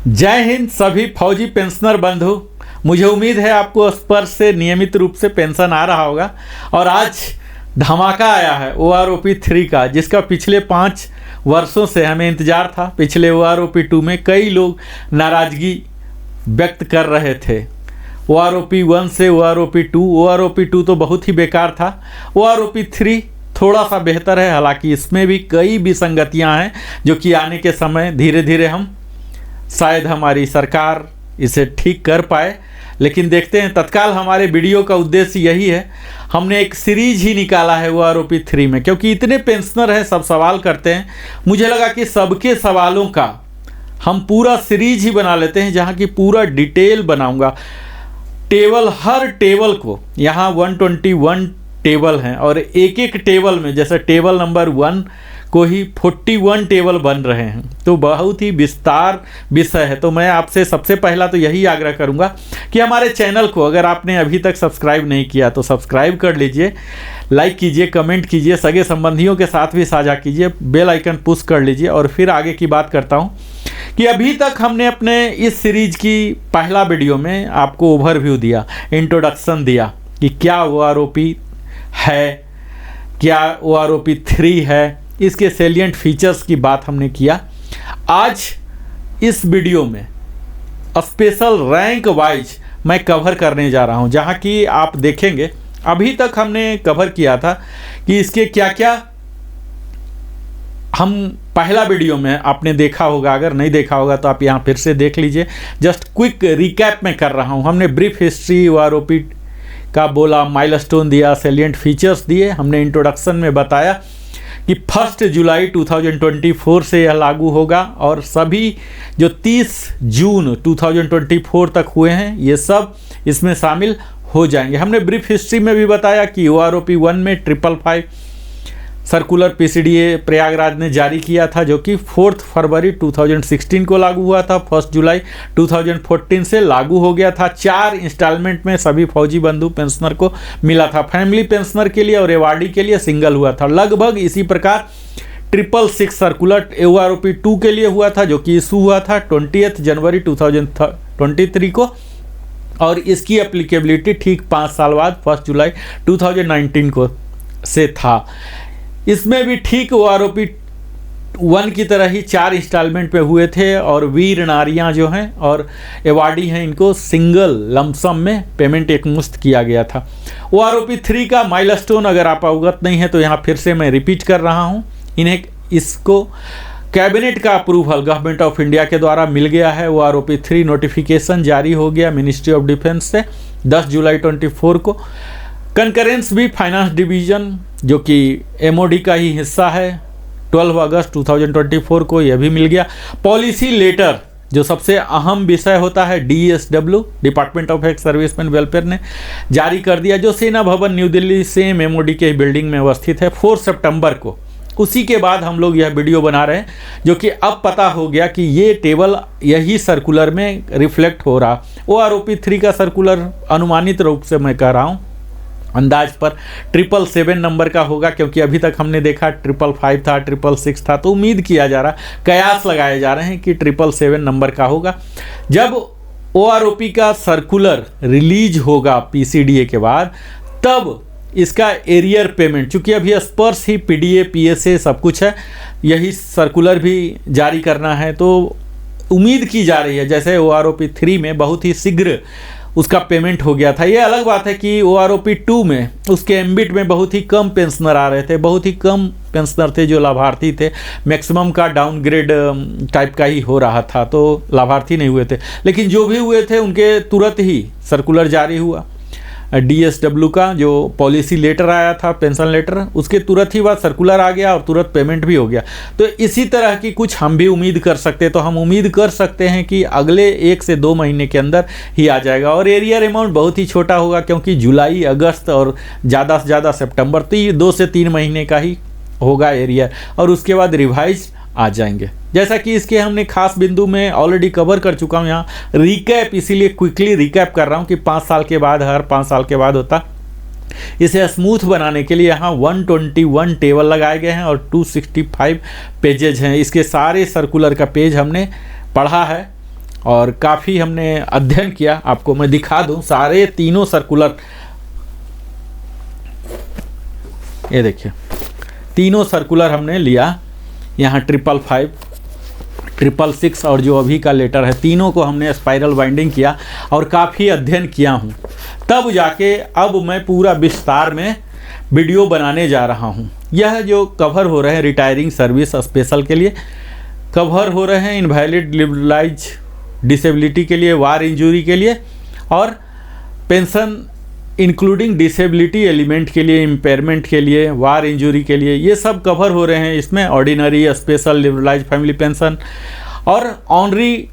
जय हिंद सभी फौजी पेंशनर बंधु। मुझे उम्मीद है आपको स्पर्श से नियमित रूप से पेंशन आ रहा होगा और आज धमाका आया है OROP 3 का, जिसका पिछले 5 वर्षों से हमें इंतज़ार था। पिछले OROP 2 में कई लोग नाराज़गी व्यक्त कर रहे थे। OROP 1 से OROP 2 तो बहुत ही बेकार था। OROP 3 थोड़ा सा बेहतर है, हालांकि इसमें भी कई विसंगतियां हैं जो कि आने के समय धीरे धीरे हम शायद हमारी सरकार इसे ठीक कर पाए। लेकिन देखते हैं। तत्काल हमारे वीडियो का उद्देश्य यही है, हमने एक सीरीज ही निकाला है OROP 3 में, क्योंकि इतने पेंशनर हैं, सब सवाल करते हैं। मुझे लगा कि सबके सवालों का हम पूरा सीरीज ही बना लेते हैं, जहाँ की पूरा डिटेल बनाऊंगा। टेबल, हर टेबल को, यहाँ 121 टेबल हैं और एक एक टेबल में, जैसे टेबल नंबर 1 को ही 41 टेबल बन रहे हैं, तो बहुत ही विस्तार विषय है। तो मैं आपसे सबसे पहला तो यही आग्रह करूंगा कि हमारे चैनल को अगर आपने अभी तक सब्सक्राइब नहीं किया तो सब्सक्राइब कर लीजिए, लाइक कीजिए, कमेंट कीजिए, सगे संबंधियों के साथ भी साझा कीजिए, बेल आइकन पुश कर लीजिए। और फिर आगे की बात करता हूं कि अभी तक हमने अपने इस सीरीज की पहला वीडियो में आपको ओवरव्यू दिया, इंट्रोडक्शन दिया कि क्या OROP है, क्या OROP 3 है, इसके सैलिएंट फीचर्स की बात हमने किया। आज इस वीडियो में स्पेशल रैंक वाइज मैं कवर करने जा रहा हूं, जहां कि आप देखेंगे अभी तक हमने कवर किया था कि इसके क्या क्या, हम पहला वीडियो में आपने देखा होगा, अगर नहीं देखा होगा तो आप यहां फिर से देख लीजिए। जस्ट क्विक रिकैप में कर रहा हूं। हमने ब्रीफ हिस्ट्री OROP का बोला, माइलस्टोन दिया, सैलिएंट फीचर्स दिए। हमने इंट्रोडक्शन में बताया कि 1 जुलाई 2024 से यह लागू होगा और सभी जो 30 जून 2024 तक हुए हैं ये सब इसमें शामिल हो जाएंगे। हमने ब्रीफ हिस्ट्री में भी बताया कि OROP 1 में 555 सर्कुलर PCDA प्रयागराज ने जारी किया था, जो कि 4 फरवरी 2016 को लागू हुआ था। 1 जुलाई 2014 से लागू हो गया था। 4 इंस्टॉलमेंट में सभी फौजी बंधु पेंशनर को मिला था। फैमिली पेंशनर के लिए और एवार्डी के लिए सिंगल हुआ था। लगभग इसी प्रकार 666 सर्कुलर OROP 2 के लिए हुआ था, जो कि इशू हुआ था 20 जनवरी 2023 को, और इसकी एप्लीकेबिलिटी ठीक 5 साल बाद 1 जुलाई 2019 को से था। इसमें भी ठीक OROP 1 की तरह ही 4 इंस्टॉलमेंट पे हुए थे और वीर नारियां जो हैं और एवार्डी हैं, इनको सिंगल लमसम में पेमेंट एकमुश्त किया गया था। OROP 3 का माइलस्टोन अगर आप अवगत नहीं है तो यहाँ फिर से मैं रिपीट कर रहा हूँ। इसको कैबिनेट का अप्रूवल गवर्नमेंट ऑफ इंडिया के द्वारा मिल गया है। OROP 3 नोटिफिकेशन जारी हो गया मिनिस्ट्री ऑफ डिफेंस से 10 जुलाई 24 को। कंकरेंस भी फाइनेंस डिवीजन, जो कि MOD का ही हिस्सा है, 12 अगस्त 2024 को यह भी मिल गया। पॉलिसी लेटर, जो सबसे अहम विषय होता है, DSW department of ex serviceman welfare ने जारी कर दिया, जो सेना भवन न्यू दिल्ली सेम MOD के बिल्डिंग में अवस्थित है, 4 सितंबर को। उसी के बाद हम लोग यह वीडियो बना रहे हैं, जो कि अब पता हो गया कि ये टेबल यही सर्कुलर में रिफ्लेक्ट हो रहा। OROP 3 का सर्कुलर अनुमानित रूप से मैं कह रहा हूँ, अंदाज पर 777 नंबर का होगा, क्योंकि अभी तक हमने देखा 555 था, 666 था, तो उम्मीद किया जा रहा, कयास लगाए जा रहे हैं कि 777 नंबर का होगा। जब OROP का सर्कुलर रिलीज होगा PCDA के बाद, तब इसका एरियर पेमेंट, चूँकि अभी स्पर्श ही PDA PSA सब कुछ है, यही सर्कुलर भी जारी करना है, तो उम्मीद की जा रही है जैसे OROP 3 में बहुत ही शीघ्र उसका पेमेंट हो गया था। ये अलग बात है कि OROP 2 में उसके एम्बिट में बहुत ही कम पेंशनर आ रहे थे, बहुत ही कम पेंशनर थे जो लाभार्थी थे, मैक्सिमम का डाउनग्रेड टाइप का ही हो रहा था, तो लाभार्थी नहीं हुए थे। लेकिन जो भी हुए थे उनके तुरंत ही सर्कुलर जारी हुआ। DSW का जो पॉलिसी लेटर आया था, पेंशन लेटर, उसके तुरंत ही बाद सर्कुलर आ गया और तुरंत पेमेंट भी हो गया। तो इसी तरह की कुछ हम भी उम्मीद कर सकते हैं। तो हम उम्मीद कर सकते हैं कि अगले 1 से 2 महीने के अंदर ही आ जाएगा। और एरियर अमाउंट बहुत ही छोटा होगा, क्योंकि जुलाई, अगस्त और ज़्यादा से ज़्यादा सितंबर, तो ये 2 से 3 महीने का ही होगा एरियर, और उसके बाद रिवाइज आ जाएंगे। जैसा कि इसके हमने खास बिंदु में ऑलरेडी कवर कर चुका हूँ, यहाँ रिकैप, इसीलिए क्विकली रिकैप कर रहा हूँ कि 5 साल के बाद, हर 5 साल के बाद होता। इसे स्मूथ बनाने के लिए यहाँ 121 टेबल लगाए गए हैं और 265 पेजेज हैं। इसके सारे सर्कुलर का पेज हमने पढ़ा है और काफ़ी हमने अध्ययन किया। आपको मैं दिखा दूं सारे तीनों सर्कुलर, ये देखिए तीनों सर्कुलर हमने लिया, यहाँ 555, 666 और जो अभी का लेटर है, तीनों को हमने स्पाइरल बाइंडिंग किया और काफ़ी अध्ययन किया हूँ। तब जाके अब मैं पूरा विस्तार में वीडियो बनाने जा रहा हूँ। यह जो कवर हो रहे हैं रिटायरिंग सर्विस स्पेशल के लिए, कवर हो रहे हैं इनवैलिड लिबरलाइज डिसेबिलिटी के लिए, वार इंजरी के लिए, और पेंशन इंक्लूडिंग डिसेबिलिटी एलिमेंट के लिए, इम्पेयरमेंट के लिए, वार इंजरी के लिए, ये सब कवर हो रहे हैं इसमें। Ordinary, special, liberalise family pension और ऑनरी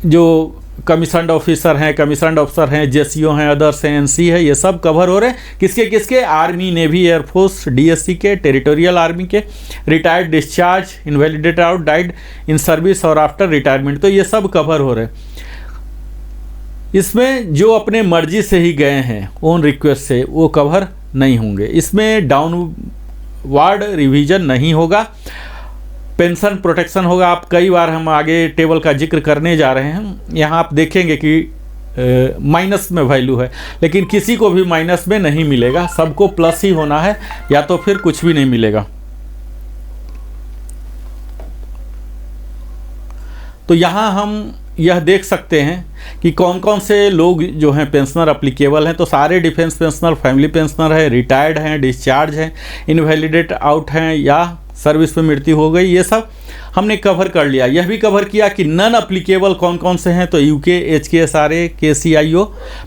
जो कमीशन्ड ऑफिसर हैं, कमीशन्ड अफसर हैं, जेसीओ हैं, अदर्स हैं, एनसी है, ये सब कवर हो रहे हैं। किसके किसके? आर्मी, नेवी, एयरफोर्स, डीएससी के, टेरिटोरियल आर्मी के, retired, discharge, invalidated out, died in service और आफ्टर रिटायरमेंट, तो ये सब कवर हो रहे हैं। इसमें जो अपने मर्जी से ही गए हैं ओन रिक्वेस्ट से, वो कवर नहीं होंगे। इसमें डाउनवार्ड रिवीजन नहीं होगा, पेंशन प्रोटेक्शन होगा। आप कई बार हम आगे टेबल का जिक्र करने जा रहे हैं, यहाँ आप देखेंगे कि माइनस में वैल्यू है, लेकिन किसी को भी माइनस में नहीं मिलेगा, सबको प्लस ही होना है, या तो फिर कुछ भी नहीं मिलेगा। तो यहाँ हम यह देख सकते हैं कि कौन कौन से लोग जो हैं पेंशनर अप्लीकेबल हैं। तो सारे डिफेंस पेंशनर, फैमिली पेंशनर है, रिटायर्ड हैं, डिस्चार्ज हैं, इनवैलिडेट आउट हैं या सर्विस में मृत्यु हो गई, ये सब हमने कवर कर लिया। यह भी कवर किया कि नन अप्लीकेबल कौन कौन से हैं। तो यूके, HKSRA, KCIO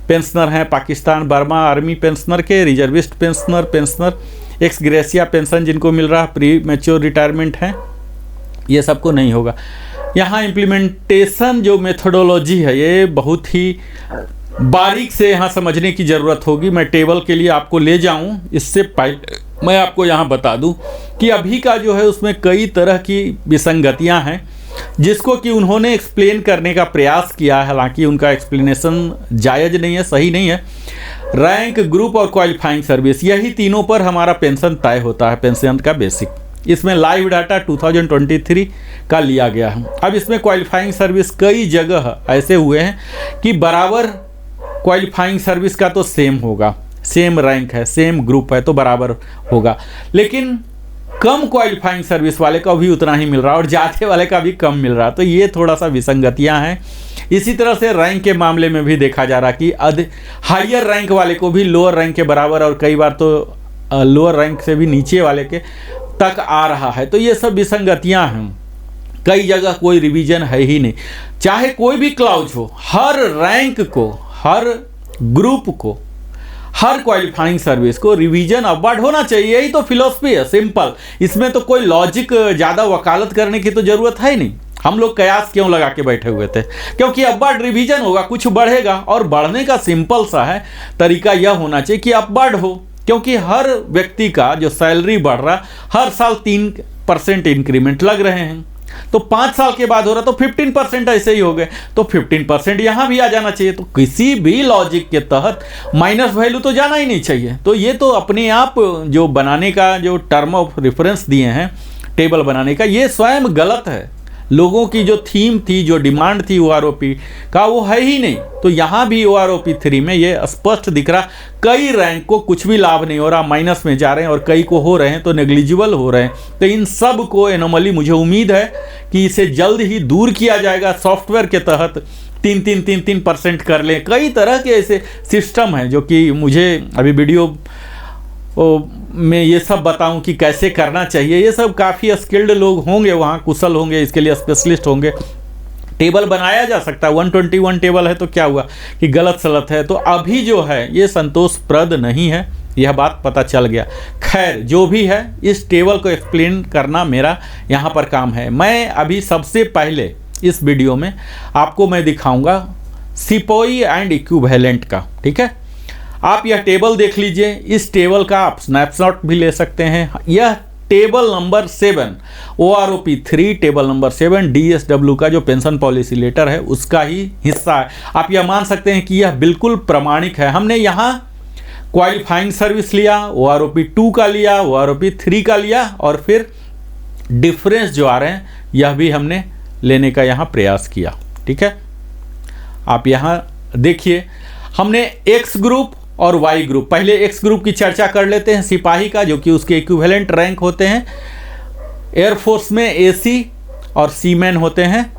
पेंशनर हैं, पाकिस्तान बर्मा आर्मी पेंशनर के, reservist pensioner, x gratia pension जिनको मिल रहा, प्री मैच्योर रिटायरमेंट हैं, ये सबको नहीं होगा। यहाँ इम्प्लीमेंटेशन जो मेथोडोलॉजी है, ये बहुत ही बारीक से यहाँ समझने की ज़रूरत होगी। मैं टेबल के लिए आपको ले जाऊँ, इससे पहले मैं आपको यहाँ बता दूँ कि अभी का जो है उसमें कई तरह की विसंगतियाँ हैं, जिसको कि उन्होंने एक्सप्लेन करने का प्रयास किया है। हालांकि उनका एक्सप्लेनेशन जायज़ नहीं है, सही नहीं है। रैंक, ग्रुप और क्वालिफाइंग सर्विस, यही तीनों पर हमारा पेंशन तय होता है, पेंशन का बेसिक। इसमें लाइव डाटा 2023 का लिया गया है। अब इसमें क्वालिफाइंग सर्विस कई जगह ऐसे हुए हैं कि बराबर क्वालिफाइंग सर्विस का तो सेम होगा, सेम रैंक है, सेम ग्रुप है तो बराबर होगा, लेकिन कम क्वालिफाइंग सर्विस वाले का भी उतना ही मिल रहा है और ज़्यादा वाले का भी कम मिल रहा। तो ये थोड़ा सा विसंगतियां हैं। इसी तरह से रैंक के मामले में भी देखा जा रहा कि हायर रैंक वाले को भी लोअर रैंक के बराबर और कई बार तो लोअर रैंक से भी नीचे वाले के तक आ रहा है। तो ये सब विसंगतियां हैं। कई जगह कोई रिवीजन है ही नहीं, चाहे कोई भी क्लाउज हो, हर रैंक को, हर ग्रुप को, हर क्वालिफाइंग सर्विस को रिवीजन अपवर्ड होना चाहिए। यही तो फिलॉसफी है, सिंपल। इसमें तो कोई लॉजिक ज़्यादा वकालत करने की तो ज़रूरत है ही नहीं। हम लोग कयास क्यों लगा के बैठे हुए थे? क्योंकि अपवर्ड रिवीजन होगा, कुछ बढ़ेगा, और बढ़ने का सिंपल सा है तरीका यह होना चाहिए कि अपवर्ड हो, क्योंकि हर व्यक्ति का जो सैलरी बढ़ रहा, हर साल 3% इंक्रीमेंट लग रहे हैं, तो 5 साल के बाद हो रहा तो 15% ऐसे ही हो गए, तो 15% यहाँ भी आ जाना चाहिए। तो किसी भी लॉजिक के तहत माइनस वैल्यू तो जाना ही नहीं चाहिए। तो ये तो अपने आप जो बनाने का जो टर्म ऑफ रेफरेंस दिए हैं टेबल बनाने का, ये स्वयं गलत है। लोगों की जो थीम थी, जो डिमांड थी OROP का, वो है ही नहीं। तो यहाँ भी OROP 3 में ये स्पष्ट दिख रहा, कई रैंक को कुछ भी लाभ नहीं हो रहा, माइनस में जा रहे हैं, और कई को हो रहे हैं तो नेग्लिजिबल हो रहे हैं। तो इन सब को एनोमली, मुझे उम्मीद है कि इसे जल्द ही दूर किया जाएगा। सॉफ्टवेयर के तहत 3% कर लें। कई तरह के ऐसे सिस्टम हैं जो कि मुझे अभी वीडियो में ये सब बताऊं कि कैसे करना चाहिए। ये सब काफ़ी स्किल्ड लोग होंगे वहाँ, कुशल होंगे, इसके लिए स्पेशलिस्ट होंगे। टेबल बनाया जा सकता है, 121 टेबल है तो क्या हुआ कि गलत सलत है। तो अभी जो है ये संतोषप्रद नहीं है, यह बात पता चल गया। खैर जो भी है, इस टेबल को एक्सप्लेन करना मेरा यहाँ पर काम है। मैं अभी सबसे पहले इस वीडियो में आपको मैं दिखाऊंगा सिपोई एंड इक्विवेलेंट का, ठीक है। आप यह टेबल देख लीजिए, इस टेबल का आप स्नैपशॉट भी ले सकते हैं। यह table number 7 OROP 3 table number 7 DSW का जो पेंशन पॉलिसी लेटर है उसका ही हिस्सा है। आप यह मान सकते हैं कि यह बिल्कुल प्रमाणिक है। हमने यहाँ क्वालिफाइंग सर्विस लिया, OROP 2 का लिया, OROP 3 का लिया, और फिर डिफरेंस जो आ रहे हैं यह भी हमने लेने का यहाँ प्रयास किया, ठीक है, आप यहाँ देखिए हमने एक्स ग्रुप और वाई ग्रुप, पहले एक्स ग्रुप की चर्चा कर लेते हैं, सिपाही का, जो कि उसके इक्विवेलेंट रैंक होते हैं एयरफोर्स में एसी और सीमैन होते हैं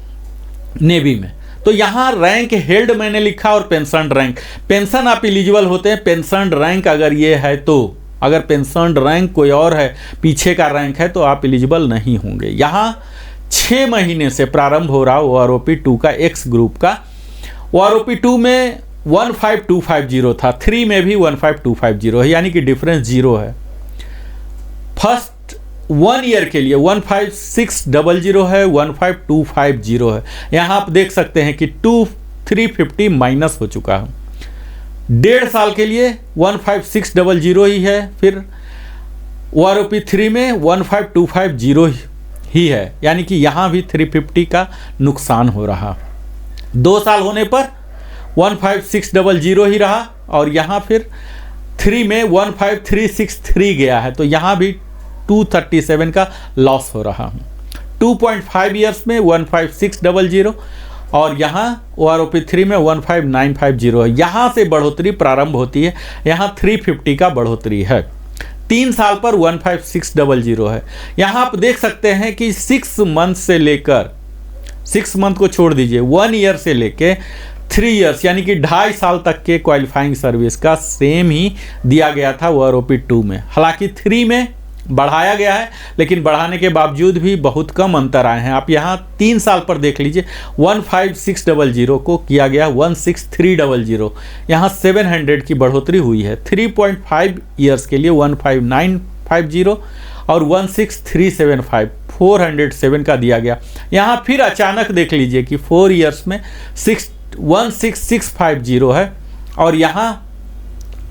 नेवी में। तो यहाँ रैंक हेल्ड मैंने लिखा और पेंशन रैंक, पेंशन आप एलिजिबल होते हैं, पेंशन रैंक अगर ये है तो, अगर पेंशन रैंक कोई और है, पीछे का रैंक है, तो आप एलिजिबल नहीं होंगे। यहाँ 6 महीने से प्रारंभ हो रहा OROP 2 का एक्स ग्रुप का। OROP 2 में 15250 था, 3 में भी 15250 है, यानी कि डिफरेंस 0 है। फर्स्ट 1 ईयर के लिए 15600 है, 15250 है। यहाँ आप देख सकते हैं कि 350 माइनस हो चुका है। 1.5 साल के लिए 15600 ही है, फिर OROP 3 में 15250 ही है, यानी कि यहाँ भी 350 का नुकसान हो रहा। 2 साल होने पर 15600 ही रहा, और यहाँ फिर 3 में 15363 गया है, तो यहाँ भी 237 का लॉस हो रहा। 2.5 ईयर्स में 15600 और यहाँ OROP 3 में 15950 है। यहाँ से बढ़ोतरी प्रारंभ होती है, यहाँ 350 का बढ़ोतरी है। 3 साल पर 15600 है। यहाँ आप देख सकते हैं कि 6 मंथ से लेकर, 6 मंथ को छोड़ दीजिए, 1 ईयर से लेके 3 ईयर्स यानी कि 2.5 साल तक के क्वालिफाइंग सर्विस का सेम ही दिया गया था OROP 2 में। हालांकि 3 में बढ़ाया गया है, लेकिन बढ़ाने के बावजूद भी बहुत कम अंतर आए हैं। आप यहाँ 3 साल पर देख लीजिए, 15600 को किया गया 16300, यहाँ 700 की बढ़ोतरी हुई है। 3.5 ईयर्स के लिए 15950 और 16375, 407 का दिया गया। यहाँ फिर अचानक देख लीजिए कि 4 ईयर्स में 16650 है, और यहाँ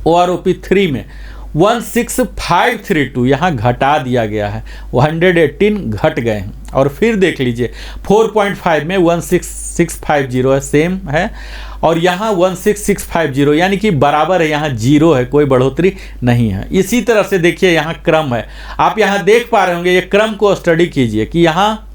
OROP 3 में 16532 यहाँ घटा दिया गया है, 118 घट गए हैं। और फिर देख लीजिए 4.5 में 16650 है, सेम है, और यहाँ 16650 यानी कि बराबर है, यहाँ 0 है, कोई बढ़ोतरी नहीं है। इसी तरह से देखिए यहाँ क्रम है, आप यहाँ देख पा रहे होंगे, ये क्रम को स्टडी कीजिए कि यहाँ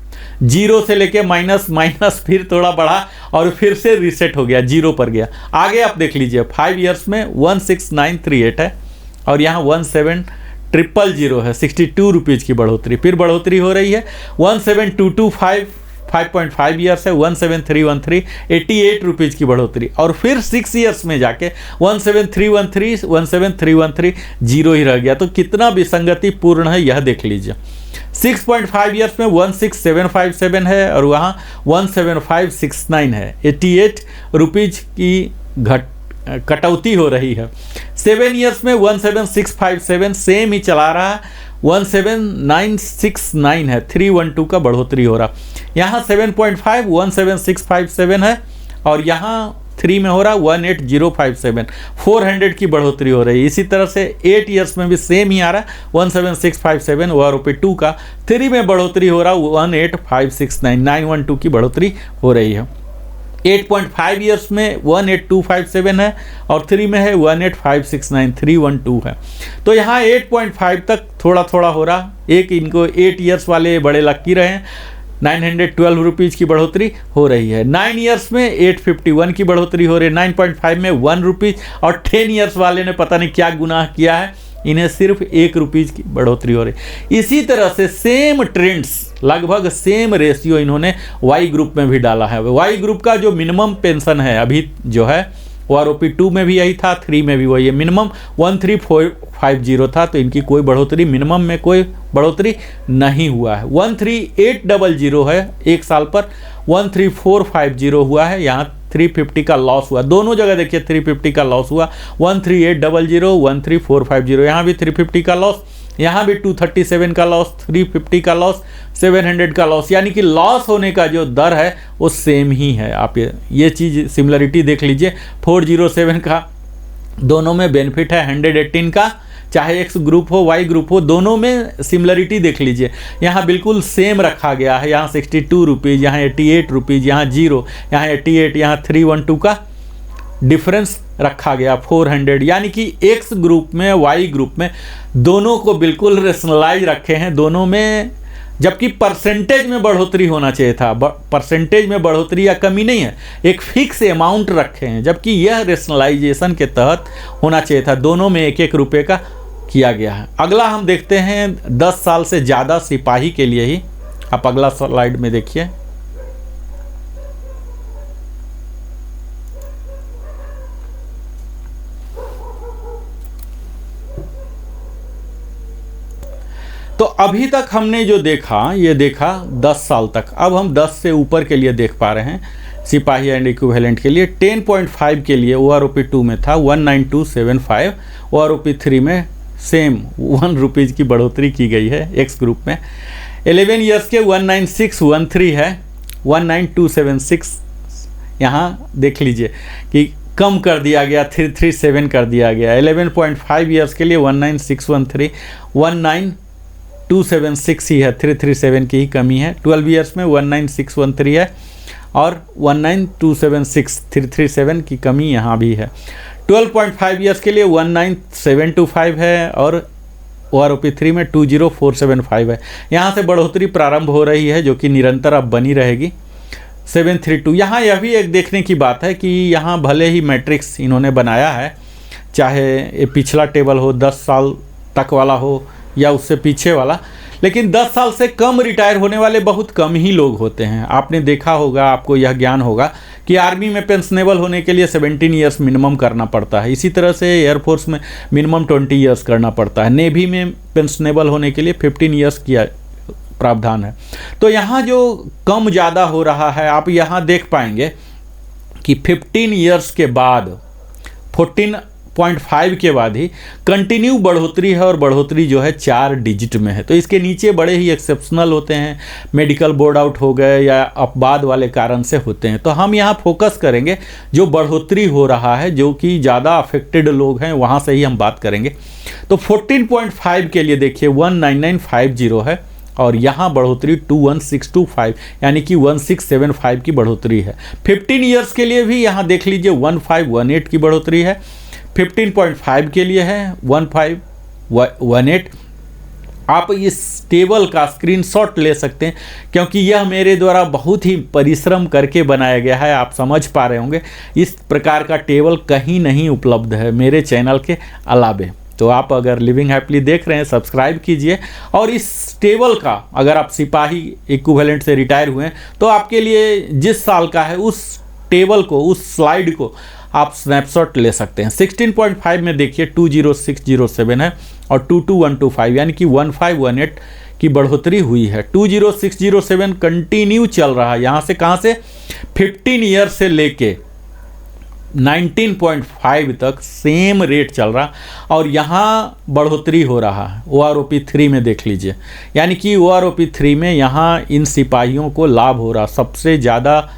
0 से लेके माइनस माइनस, फिर थोड़ा बढ़ा और फिर से रीसेट हो गया, 0 पर गया। आगे आप देख लीजिए 5 ईयर्स में 16938 है, और यहाँ 17000 है, 62 रुपीज़ की बढ़ोतरी, फिर बढ़ोतरी हो रही है। 17225 5.5 ईयर्स है, 17313, 88 रुपीज़ की बढ़ोतरी, और फिर 6 ईयर्स में जाके 17313, 17313, 0 ही रह गया। तो कितना विसंगति पूर्ण है यह देख लीजिए। 6.5 ईयर्स में 16757 है, और वहाँ 17569 है, 88 रुपीज़ की कटौती हो रही है। 7 ईयर्स में 17657 सेम ही चला रहा है, 17969 है, 312 का बढ़ोतरी हो रहा। यहाँ 7.5 17657 है, और यहाँ 3 में हो रहा 18057, 400 की बढ़ोतरी हो रही है। इसी तरह से 8 ईयर्स में भी सेम ही आ रहा है, 17657 OROP 2 का, 3 में बढ़ोतरी हो रहा 18569, 912 की बढ़ोतरी हो रही है। 8.5 ईयर्स में 18257 है, और 3 में है 18569, 312 है। तो यहाँ 8.5 तक थोड़ा थोड़ा हो रहा, एक इनको 8 ईयर्स वाले बड़े लक्की रहे हैं, 912 रुपीज़ की बढ़ोतरी हो रही है। 9 ईयर्स में 851 की बढ़ोतरी हो रही है, 9.5 में 1 रुपीज़, और 10 ईयर्स वाले ने पता नहीं क्या गुनाह किया है, इन्हें सिर्फ 1 रुपीज़ की बढ़ोतरी हो रही। इसी तरह से सेम ट्रेंड्स, लगभग सेम रेशियो इन्होंने वाई ग्रुप में भी डाला है। वाई ग्रुप का जो मिनिमम पेंशन है अभी जो है, OROP 2 में भी यही था, 3 में भी वही है, मिनिमम 13450 था, तो इनकी कोई बढ़ोतरी, मिनिमम में कोई बढ़ोतरी नहीं हुआ है। 13800 है 1 साल पर, 13450 हुआ है, यहाँ 350 का लॉस हुआ। दोनों जगह देखिए 350 का लॉस हुआ, 13800, 13450, यहाँ भी 350 का लॉस, यहाँ भी 237 का लॉस, 350 का लॉस, 700 का लॉस, यानी कि लॉस होने का जो दर है वो सेम ही है। आप ये चीज़ सिमिलरिटी देख लीजिए, 407 का दोनों में बेनिफिट है, 118 का, चाहे एक्स ग्रुप हो वाई ग्रुप हो, दोनों में सिमिलरिटी देख लीजिए, यहाँ बिल्कुल सेम रखा गया है। यहाँ 62 रुपीज़, यहाँ 88 रुपीज़, यहाँ 0, यहाँ 88, यहाँ 312 का डिफरेंस रखा गया 400, यानी कि एक्स ग्रुप में वाई ग्रुप में दोनों को बिल्कुल रेशनलाइज रखे हैं, दोनों में जबकि परसेंटेज में बढ़ोतरी होना चाहिए था। परसेंटेज में बढ़ोतरी या कमी नहीं है, एक फिक्स अमाउंट रखे हैं, जबकि यह रेशनलाइजेशन के तहत होना चाहिए था। दोनों में 1-1 रुपये का किया गया है। अगला हम देखते हैं 10 साल से ज़्यादा सिपाही के लिए ही। आप अगला स्लाइड में देखिए। तो अभी तक हमने जो देखा, ये देखा 10 साल तक। अब हम 10 से ऊपर के लिए देख पा रहे हैं सिपाही एंड इक्विवेलेंट के लिए। 10.5 के लिए OROP 2 में था 19275, OROP 3 में सेम 1 रुपीज़ की बढ़ोतरी की गई है एक्स ग्रुप में। 11 ईयर्स के 19613 है, 19276 यहाँ देख लीजिए कि कम कर दिया गया, 337 कर दिया गया। 11.5 ईयर्स के लिए 19613, 19276 ही है, 337 की ही कमी है। 12 ईयर्स में 19613 है और 19276, 337 की कमी यहाँ भी है। 12.5 ईयर्स के लिए 19725 है और OROP 3 में 20475 है। यहाँ से बढ़ोतरी प्रारंभ हो रही है जो कि निरंतर अब बनी रहेगी। 732, यहाँ यह भी एक देखने की बात है कि यहाँ भले ही मैट्रिक्स इन्होंने बनाया है, चाहे ये पिछला टेबल हो 10 साल तक वाला हो या उससे पीछे वाला, लेकिन 10 साल से कम रिटायर होने वाले बहुत कम ही लोग होते हैं। आपने देखा होगा, आपको यह ज्ञान होगा कि आर्मी में पेंशनेबल होने के लिए 17 ईयर्स मिनिमम करना पड़ता है। इसी तरह से एयरफोर्स में मिनिमम 20 ईयर्स करना पड़ता है। नेवी में पेंशनेबल होने के लिए 15 ईयर्स किया प्रावधान है। तो यहाँ जो कम ज़्यादा हो रहा है, आप यहाँ देख पाएंगे कि 15 ईयर्स के बाद 14.5 के बाद ही कंटिन्यू बढ़ोतरी है और बढ़ोतरी जो है 4 डिजिट में है। तो इसके नीचे बड़े ही एक्सेप्शनल होते हैं, मेडिकल बोर्ड आउट हो गए या अपवाद वाले कारण से होते हैं। तो हम यहाँ फोकस करेंगे जो बढ़ोतरी हो रहा है, जो कि ज़्यादा अफेक्टेड लोग हैं, वहाँ से ही हम बात करेंगे। तो 14.5 के लिए देखिए 19950 है और यहाँ बढ़ोतरी 21625 यानी कि 1675 की बढ़ोतरी है। 15 ईयर्स के लिए भी यहाँ देख लीजिए 1518 की बढ़ोतरी है। 15.5 के लिए है 1518। आप इस टेबल का स्क्रीनशॉट ले सकते हैं क्योंकि यह मेरे द्वारा बहुत ही परिश्रम करके बनाया गया है। आप समझ पा रहे होंगे, इस प्रकार का टेबल कहीं नहीं उपलब्ध है मेरे चैनल के अलावे। तो आप अगर लिविंग हैप्पीली देख रहे हैं, सब्सक्राइब कीजिए और इस टेबल का, अगर आप सिपाही इक्विवेलेंट से रिटायर हुए हैं तो आपके लिए जिस साल का है उस टेबल को, उस स्लाइड को आप स्नैपशॉट ले सकते हैं। 16.5 में देखिए 20607 है और 22125 यानी कि 1518 की बढ़ोतरी हुई है। 20607 कंटिन्यू चल रहा है। यहाँ से कहाँ से 15 ईयर से लेके 19.5 तक सेम रेट चल रहा और यहाँ बढ़ोतरी हो रहा है। OROP 3 में देख लीजिए, यानी कि OROP 3 में यहाँ इन सिपाहियों को लाभ हो रहा, सबसे ज़्यादा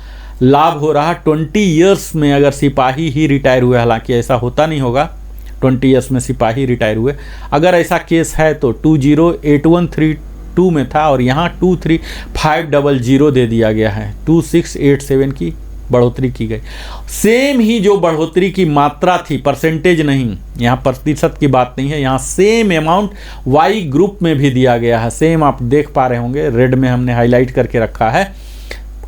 लाभ हो रहा 20 ईयर्स में अगर सिपाही ही रिटायर हुए। हालांकि ऐसा होता नहीं होगा 20 ईयर्स में सिपाही रिटायर हुए। अगर ऐसा केस है तो 208132 में था और यहाँ 23500 दे दिया गया है। 2687 की बढ़ोतरी की गई। सेम ही जो बढ़ोतरी की मात्रा थी, परसेंटेज नहीं, यहाँ प्रतिशत की बात नहीं है, यहाँ सेम अमाउंट वाई ग्रुप में भी दिया गया है। सेम आप देख पा रहे होंगे, रेड में हमने हाईलाइट करके रखा है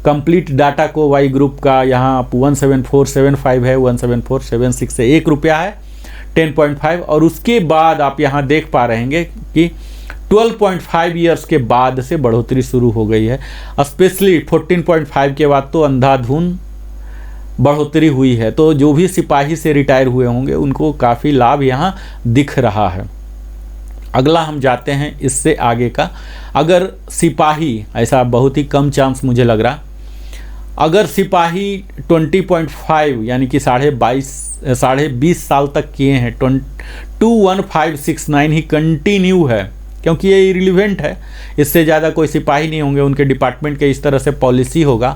कंप्लीट डाटा को। वाई ग्रुप का यहाँ 17475 है, 17476 से 1 रुपया है 10.5। और उसके बाद आप यहाँ देख पा रहे हैं कि 12.5 ईयर्स के बाद से बढ़ोतरी शुरू हो गई है। स्पेशली 14.5 के बाद तो अंधाधुन बढ़ोतरी हुई है। तो जो भी सिपाही से रिटायर हुए होंगे उनको काफ़ी लाभ यहाँ दिख रहा है। अगला हम जाते हैं इससे आगे का। अगर सिपाही, ऐसा बहुत ही कम चांस मुझे लग रहा, अगर सिपाही 20.5 यानी कि 20.5 साल तक किए हैं, 21569 ही कंटिन्यू है, क्योंकि ये इरिलीवेंट है। इससे ज़्यादा कोई सिपाही नहीं होंगे। उनके डिपार्टमेंट के इस तरह से पॉलिसी होगा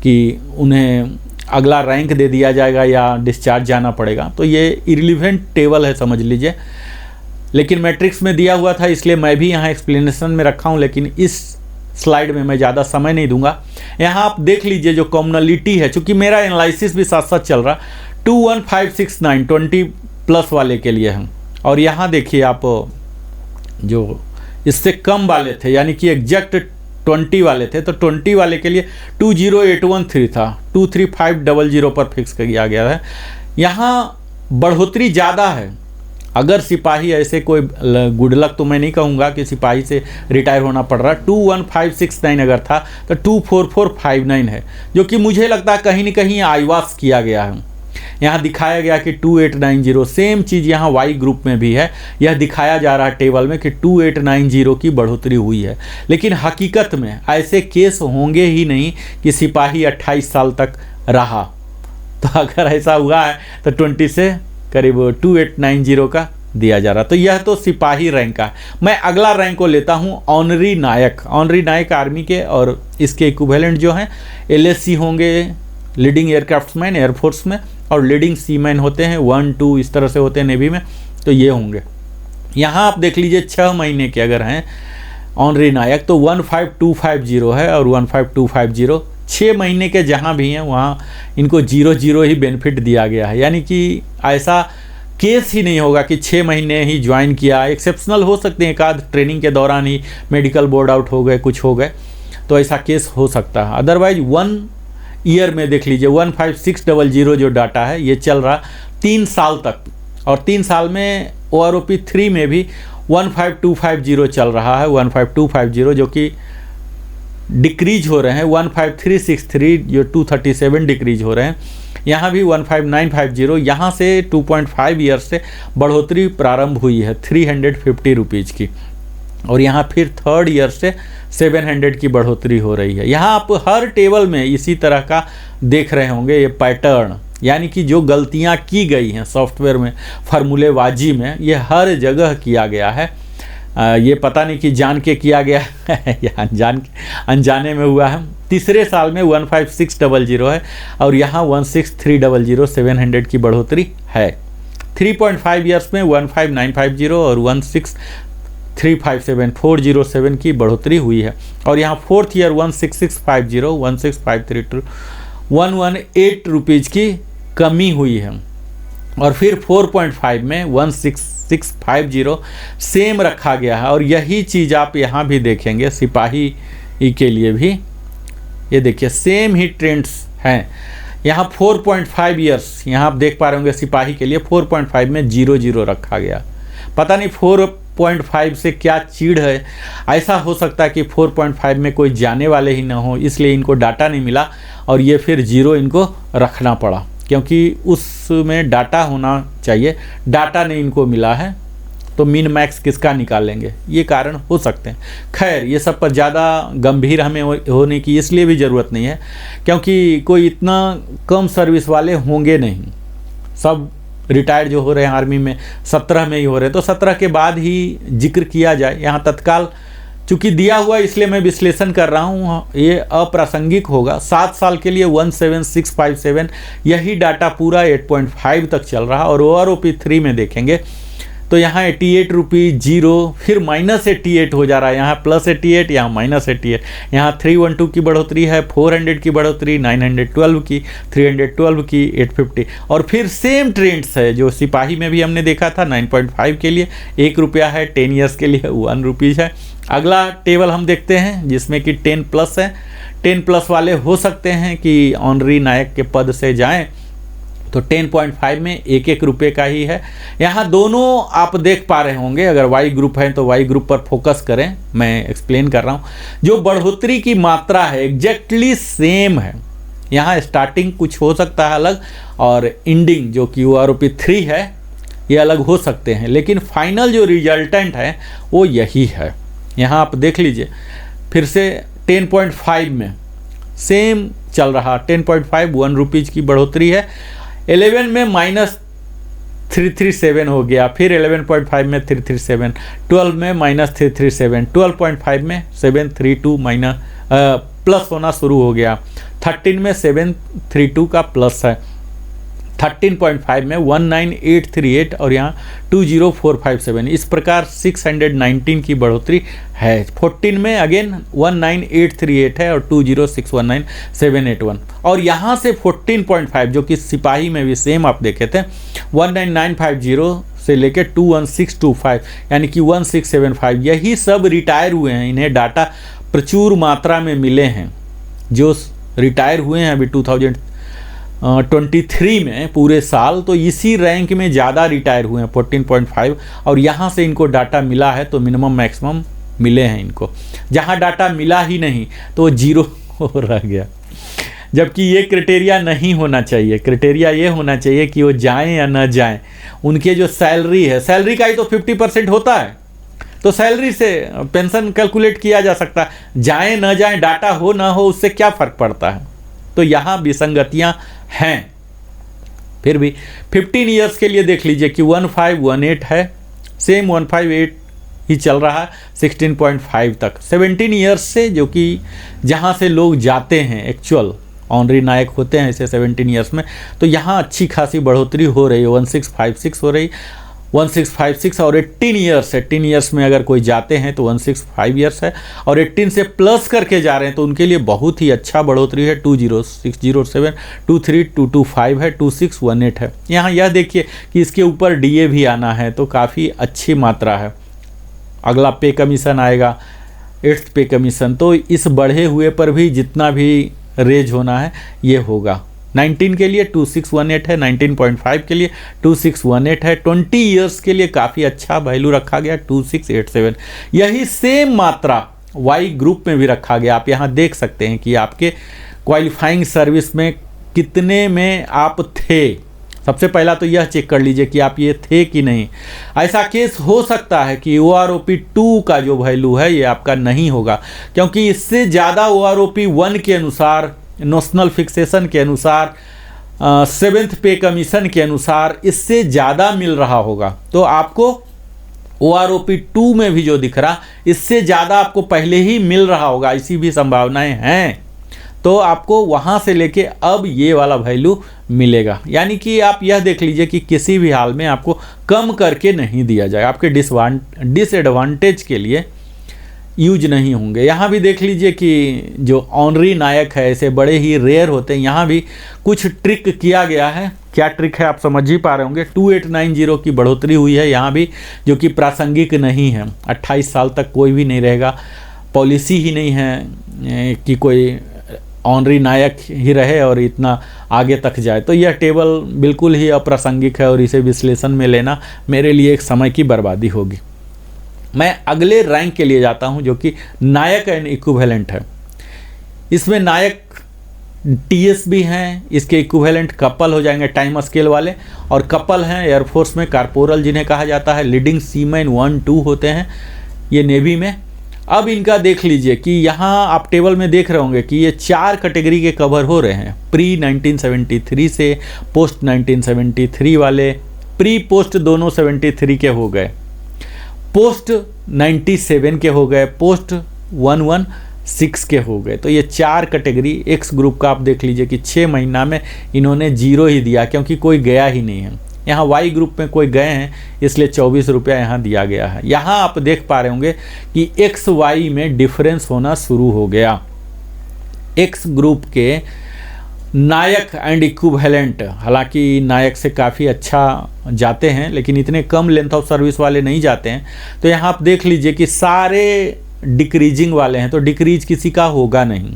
कि उन्हें अगला रैंक दे दिया जाएगा या डिस्चार्ज जाना पड़ेगा। तो ये इरिलीवेंट टेबल है समझ लीजिए, लेकिन मैट्रिक्स में दिया हुआ था इसलिए मैं भी यहाँ एक्सप्लेनेशन में रखा हूँ, लेकिन इस स्लाइड में मैं ज़्यादा समय नहीं दूंगा। यहाँ आप देख लीजिए जो कॉमनलिटी है, चूँकि मेरा एनालिसिस भी साथ साथ चल रहा, 21569 20+ वाले के लिए है। और यहाँ देखिए आप जो इससे कम वाले थे, यानी कि एग्जैक्ट 20 वाले थे, तो 20 वाले के लिए 20813 था, 23500 पर फिक्स किया गया है। यहाँ बढ़ोतरी ज़्यादा है। अगर सिपाही ऐसे कोई गुड लक तो मैं नहीं कहूँगा कि सिपाही से रिटायर होना पड़ रहा, 21569 अगर था तो 24459 है, जो कि मुझे लगता है कहीं ना कहीं आईवास किया गया है। यहाँ दिखाया गया कि 2890, सेम चीज़ यहाँ वाई ग्रुप में भी है, यह दिखाया जा रहा है टेबल में कि 2890 की बढ़ोतरी हुई है। लेकिन हकीकत में ऐसे केस होंगे ही नहीं कि सिपाही 28 साल तक रहा। तो अगर ऐसा हुआ है तो 20 से करीब 2890 का दिया जा रहा। तो यह तो सिपाही रैंक का। मैं अगला रैंक को लेता हूँ ऑनरी नायक। ऑनरी नायक आर्मी के और इसके इक्विवेलेंट जो हैं एलएससी होंगे, लीडिंग एयरक्राफ्ट्समैन एयरफोर्स में, और लीडिंग सीमैन होते हैं 1 2 इस तरह से होते हैं नेवी में, तो ये होंगे। यहाँ आप देख लीजिए 6 महीने के अगर हैं ऑनरी नायक तो 15250 है और 15250 6 महीने के जहाँ भी हैं वहाँ इनको 0 ही बेनिफिट दिया गया है। यानी कि ऐसा केस ही नहीं होगा कि 6 महीने ही ज्वाइन किया। एक्सेप्शनल हो सकते हैं, एक आध ट्रेनिंग के दौरान ही मेडिकल बोर्ड आउट हो गए, कुछ हो गए, तो ऐसा केस हो सकता है। अदरवाइज 1 ईयर में देख लीजिए 15600 जो डाटा है ये चल रहा 3 साल तक, और 3 साल में OROP 3 में भी 15250 चल रहा है, 15250 जो कि डिक्रीज हो रहे हैं, 15363 जो 237 डिक्रीज हो रहे हैं। यहाँ भी 15950, यहाँ से 2.5 ईयर से बढ़ोतरी प्रारंभ हुई है 350 रुपीज़ की, और यहाँ फिर 3rd ईयर से 700 की बढ़ोतरी हो रही है। यहाँ आप हर टेबल में इसी तरह का देख रहे होंगे ये पैटर्न, यानी कि जो गलतियाँ की गई हैं सॉफ्टवेयर में, फार्मूलेबाजी में, ये हर जगह किया गया है। ये पता नहीं कि जान के किया गया है या अनजाने में हुआ है। तीसरे साल में 15600 है और यहाँ 16300 700 की बढ़ोतरी है। 3.5 ईयर्स में 15950 और 16357 407 की बढ़ोतरी हुई है, और यहाँ 4th ईयर 16650 16532 118 रुपीज़ की कमी हुई है, और फिर 4.5 में 16650 सेम रखा गया है। और यही चीज़ आप यहाँ भी देखेंगे सिपाही के लिए भी, ये देखिए सेम ही ट्रेंड्स हैं। यहाँ 4.5 ईयर्स यहाँ आप देख पा रहे होंगे सिपाही के लिए 4.5 में 00 रखा गया। पता नहीं 4.5 से क्या चीड़ है, ऐसा हो सकता है कि 4.5 में कोई जाने वाले ही ना हो, इसलिए इनको डाटा नहीं मिला और ये फिर 0 इनको रखना पड़ा, क्योंकि उसमें डाटा होना चाहिए, डाटा नहीं इनको मिला है, तो मिन मैक्स किसका निकालेंगे, ये कारण हो सकते हैं। खैर ये सब पर ज़्यादा गंभीर हमें होने की इसलिए भी ज़रूरत नहीं है, क्योंकि कोई इतना कम सर्विस वाले होंगे नहीं। सब रिटायर्ड जो हो रहे हैं आर्मी में 17 में ही हो रहे हैं, तो 17 के बाद ही जिक्र किया जाए। यहाँ तत्काल चूँकि दिया हुआ इसलिए मैं विश्लेषण कर रहा हूँ, ये अप्रासंगिक होगा। 7 साल के लिए 17657 यही डाटा पूरा 8.5 तक चल रहा, और OROP 3 में देखेंगे तो यहाँ 88 रुपीज़ 0, फिर -88 हो जा रहा है, यहाँ +88, यहाँ -88, यहाँ 312 की बढ़ोतरी है, 400 की बढ़ोतरी, 912 की, 312 की, 850, और फिर सेम ट्रेंड्स है जो सिपाही में भी हमने देखा था। 9.5 के लिए 1 रुपया है, 10 ईयर्स के लिए 1 रुपीज़ है। अगला टेबल हम देखते हैं जिसमें कि 10+ है। 10+ वाले हो सकते हैं कि ऑनरी नायक के पद से जाएं, तो 10.5 में 1 रुपये का ही है। यहाँ दोनों आप देख पा रहे होंगे, अगर वाई ग्रुप है तो वाई ग्रुप पर फोकस करें, मैं एक्सप्लेन कर रहा हूँ। जो बढ़ोतरी की मात्रा है एग्जैक्टली सेम है। यहाँ स्टार्टिंग कुछ हो सकता है अलग, और एंडिंग जो कि OROP 3 है ये अलग हो सकते हैं, लेकिन फाइनल जो रिजल्टेंट है वो यही है। यहाँ आप देख लीजिए फिर से 10.5 में सेम चल रहा, 10.5 1 रुपीज़ की बढ़ोतरी है। 11 में -337 हो गया, फिर 11.5 में 337, 12 में -337, 12.5 में 732 प्लस होना शुरू हो गया, 13 में 732 का प्लस है, 13.5 में 19838 और यहाँ 20457, इस प्रकार 619 की बढ़ोतरी है। 14 में अगेन 19838 है और 20619 781, और यहाँ से 14.5 जो कि सिपाही में भी सेम आप देखे थे 19950 से लेके 21625 यानी कि 1675 यही सब रिटायर हुए हैं। इन्हें डाटा प्रचुर मात्रा में मिले हैं। जो रिटायर हुए हैं अभी 2023 में पूरे साल, तो इसी रैंक में ज़्यादा रिटायर हुए हैं 14.5, और यहाँ से इनको डाटा मिला है तो मिनिमम मैक्सिमम मिले हैं इनको। जहाँ डाटा मिला ही नहीं तो वो जीरो रह गया, जबकि ये क्राइटेरिया नहीं होना चाहिए। क्राइटेरिया ये होना चाहिए कि वो जाएं या न जाएं, उनके जो सैलरी है, सैलरी का ही तो 50% होता है, तो सैलरी से पेंशन कैलकुलेट किया जा सकता है। जाएं न जाएं, डाटा हो ना हो, उससे क्या फ़र्क पड़ता है। तो यहाँ विसंगतियाँ हैं। फिर भी 15 ईयर्स के लिए देख लीजिए कि 1518 है, सेम 158 ही चल रहा है 16.5 तक। 17 ईयर्स से, जो कि जहाँ से लोग जाते हैं एक्चुअल ऑनरी नायक होते हैं इसे 17 ईयर्स में, तो यहाँ अच्छी खासी बढ़ोतरी हो रही है, 1656 हो रही, 1656। और 18 ईयर्स में अगर कोई जाते हैं तो 165 ईयर्स है, और 18 से प्लस करके जा रहे हैं तो उनके लिए बहुत ही अच्छा बढ़ोतरी है। 20607, 23225 है, 2618 है। यहाँ यह देखिए कि इसके ऊपर DA भी आना है, तो काफ़ी अच्छी मात्रा है। अगला पे कमीशन आएगा, 8th पे कमीशन, तो इस बढ़े हुए पर भी जितना भी रेज होना है ये होगा। 19 के लिए 2618 है, 19.5 के लिए 2618 है, 20 ईयर्स के लिए काफ़ी अच्छा वैल्यू रखा गया 2687। यही सेम मात्रा वाई ग्रुप में भी रखा गया। आप यहाँ देख सकते हैं कि आपके क्वालिफाइंग सर्विस में कितने में आप थे। सबसे पहला तो यह चेक कर लीजिए कि आप ये थे कि नहीं। ऐसा केस हो सकता है कि OROP 2 का जो वैल्यू है ये आपका नहीं होगा, क्योंकि इससे ज़्यादा OROP 1 के अनुसार, नोशनल फिक्सेशन के अनुसार, 7th पे कमीशन के अनुसार इससे ज़्यादा मिल रहा होगा। तो आपको OROP 2 में भी जो दिख रहा, इससे ज़्यादा आपको पहले ही मिल रहा होगा, ऐसी भी संभावनाएं हैं। तो आपको वहाँ से लेके अब ये वाला वैल्यू मिलेगा। यानी कि आप यह देख लीजिए कि किसी भी हाल में आपको कम करके नहीं दिया जाए, आपके डिसएडवांटेज के लिए यूज नहीं होंगे। यहाँ भी देख लीजिए कि जो ऑनरी नायक है ऐसे बड़े ही रेयर होते हैं। यहाँ भी कुछ ट्रिक किया गया है। क्या ट्रिक है आप समझ ही पा रहे होंगे। 2890 की बढ़ोतरी हुई है यहाँ भी, जो कि प्रासंगिक नहीं है। 28 साल तक कोई भी नहीं रहेगा, पॉलिसी ही नहीं है कि कोई ऑनरी नायक ही रहे और इतना आगे तक जाए। तो यह टेबल बिल्कुल ही अप्रासंगिक है और इसे विश्लेषण में लेना मेरे लिए एक समय की बर्बादी होगी। मैं अगले रैंक के लिए जाता हूं, जो कि नायक एंड इक्विवेलेंट है। इसमें नायक TS भी हैं, इसके इक्विवेलेंट कपल हो जाएंगे टाइम स्केल वाले, और कपल हैं एयरफोर्स में कारपोरल जिन्हें कहा जाता है। लीडिंग सीमैन 1-2 होते हैं ये नेवी में। अब इनका देख लीजिए कि यहाँ आप टेबल में देख रहे होंगे कि ये 4 कैटेगरी के कवर हो रहे हैं। प्री 1973 से पोस्ट 1973 वाले, प्री पोस्ट दोनों 73 के हो गए, पोस्ट 97 के हो गए, पोस्ट 116 के हो गए। तो ये 4 कैटेगरी। एक्स ग्रुप का आप देख लीजिए कि 6 महीना में इन्होंने 0 ही दिया, क्योंकि कोई गया ही नहीं है। यहाँ वाई ग्रुप में कोई गए हैं, इसलिए 24 रुपया यहाँ दिया गया है। यहाँ आप देख पा रहे होंगे कि एक्स वाई में डिफरेंस होना शुरू हो गया। एक्स ग्रुप के नायक एंड इक्विवेलेंट, हालांकि नायक से काफ़ी अच्छा जाते हैं, लेकिन इतने कम लेंथ ऑफ सर्विस वाले नहीं जाते हैं। तो यहाँ आप देख लीजिए कि सारे डिक्रीजिंग वाले हैं, तो डिक्रीज किसी का होगा नहीं।